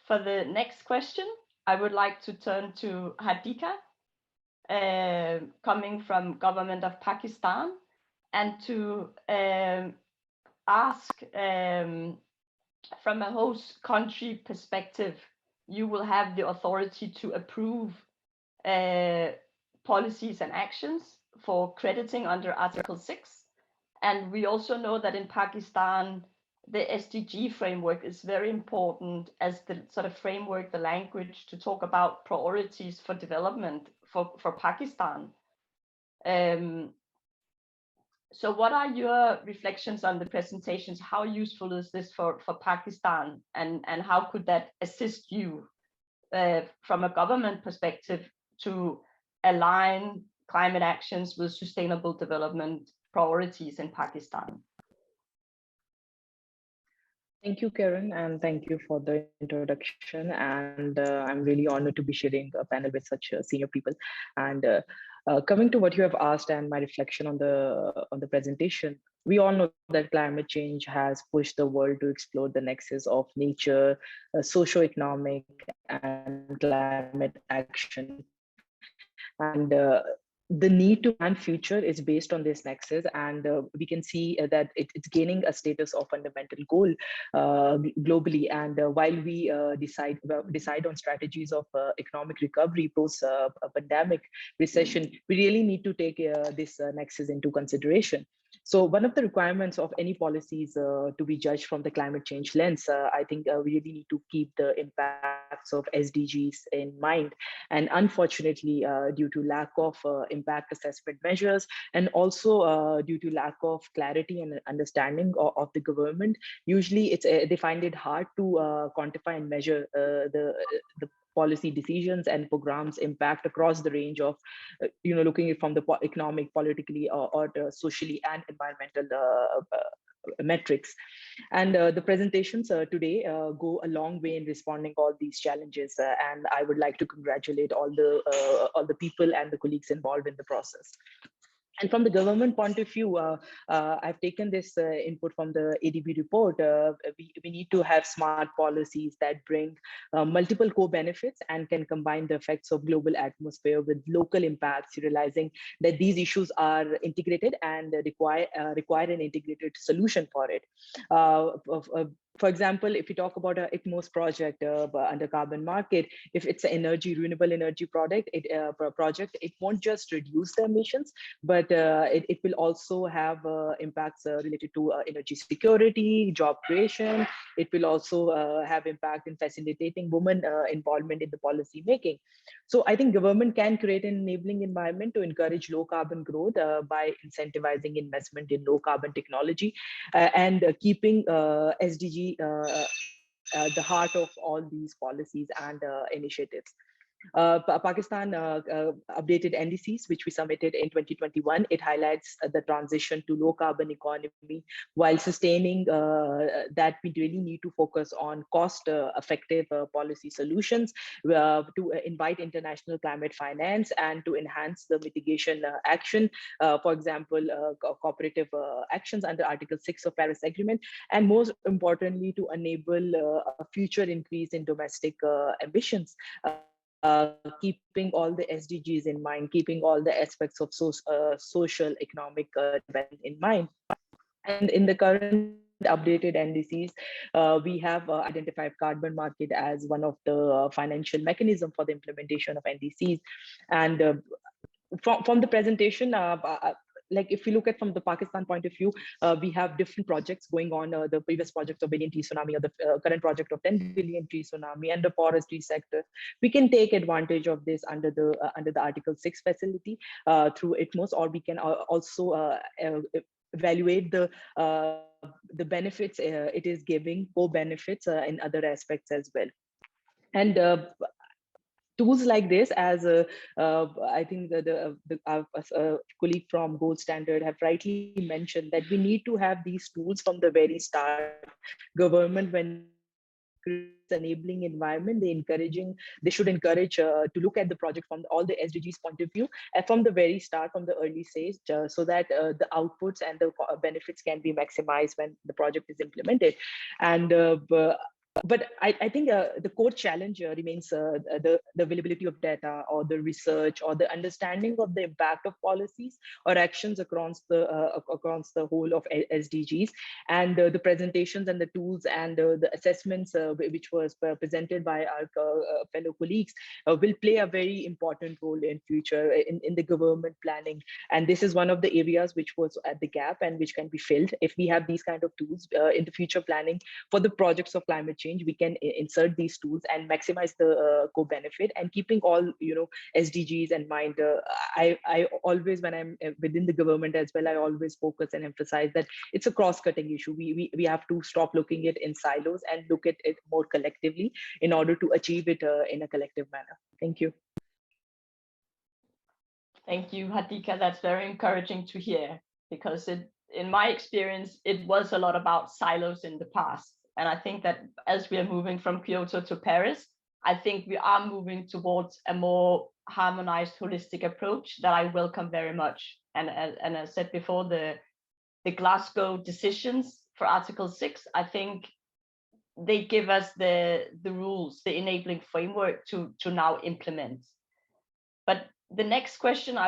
for the next question, I would like to turn to Hadika, coming from government of Pakistan, and to ask from a host country perspective, you will have the authority to approve policies and actions for crediting under Article 6. And we also know that in Pakistan, the SDG framework is very important as the sort of framework, the language to talk about priorities for development for Pakistan. So what are your reflections on the presentations? How useful is this for Pakistan, and how could that assist you from a government perspective to align climate actions with sustainable development priorities in Pakistan? Thank you, Karen, and thank you for the introduction. And I'm really honored to be sharing a panel with such senior people. And coming to what you have asked and my reflection on the presentation, we all know that climate change has pushed the world to explore the nexus of nature, socio-economic, and climate action. And the need to plan future is based on this nexus, and we can see that it's gaining a status of fundamental goal globally. And while we decide on strategies of economic recovery post pandemic recession, we really need to take this nexus into consideration. So one of the requirements of any policies to be judged from the climate change lens, I think we really need to keep the impacts of SDGs in mind. And unfortunately, due to lack of impact assessment measures, and also due to lack of clarity and understanding of the government, usually they find it hard to quantify and measure the policy decisions and programs impact across the range of, looking from the economic, politically, or socially and environmental metrics. And the presentations today go a long way in responding all these challenges. And I would like to congratulate all the people and the colleagues involved in the process. And from the government point of view, I've taken this input from the ADB report. We need to have smart policies that bring multiple co-benefits and can combine the effects of global atmosphere with local impacts, realizing that these issues are integrated and require an integrated solution for it. For example, if you talk about a ITMOS project under carbon market, if it's an renewable energy project, it won't just reduce the emissions, but it will also have impacts related to energy security, job creation. It will also have impact in facilitating women involvement in the policy making. So I think government can create an enabling environment to encourage low carbon growth by incentivizing investment in low carbon technology and keeping SDG the heart of all these policies and initiatives. Pakistan updated NDCs, which we submitted in 2021. It highlights the transition to low carbon economy while sustaining that we really need to focus on cost effective policy solutions to invite international climate finance and to enhance the mitigation action. For example, cooperative actions under Article 6 of Paris Agreement, and most importantly, to enable a future increase in domestic emissions. Keeping all the SDGs in mind, keeping all the aspects of social, economic development in mind. And in the current updated NDCs, we have identified carbon market as one of the financial mechanism for the implementation of NDCs. And from the presentation, like if you look at from the Pakistan point of view, we have different projects going on. The previous project of billion tree tsunami, or the current project of 10 billion tree tsunami, and the forestry sector. We can take advantage of this under the Article 6 facility through ITMOS, or we can also evaluate the benefits it is giving, co-benefits in other aspects as well. And tools like this, as I think the colleague from Gold Standard have rightly mentioned, that we need to have these tools from the very start. Government, when enabling environment, they should encourage to look at the project from all the SDGs point of view from the very start, from the early stage, so that the outputs and the benefits can be maximized when the project is implemented. And but I think the core challenge remains the availability of data, or the research, or the understanding of the impact of policies or actions across the whole of SDGs. And the presentations and the tools and the assessments which was presented by our fellow colleagues will play a very important role in future in the government planning. And this is one of the areas which was at the gap and which can be filled if we have these kind of tools in the future planning for the projects of climate change. We can insert these tools and maximize the co-benefit, and keeping all SDGs in mind. I always, when I'm within the government as well, I always focus and emphasize that it's a cross-cutting issue. We have to stop looking at it in silos and look at it more collectively in order to achieve it in a collective manner. Thank you. Thank you, Hadika. That's very encouraging to hear, because in my experience, it was a lot about silos in the past. And I think that as we are moving from Kyoto to Paris, I think we are moving towards a more harmonized, holistic approach that I welcome very much. And as I said before, the Glasgow decisions for Article 6, I think they give us the rules, the enabling framework to now implement. But the next question I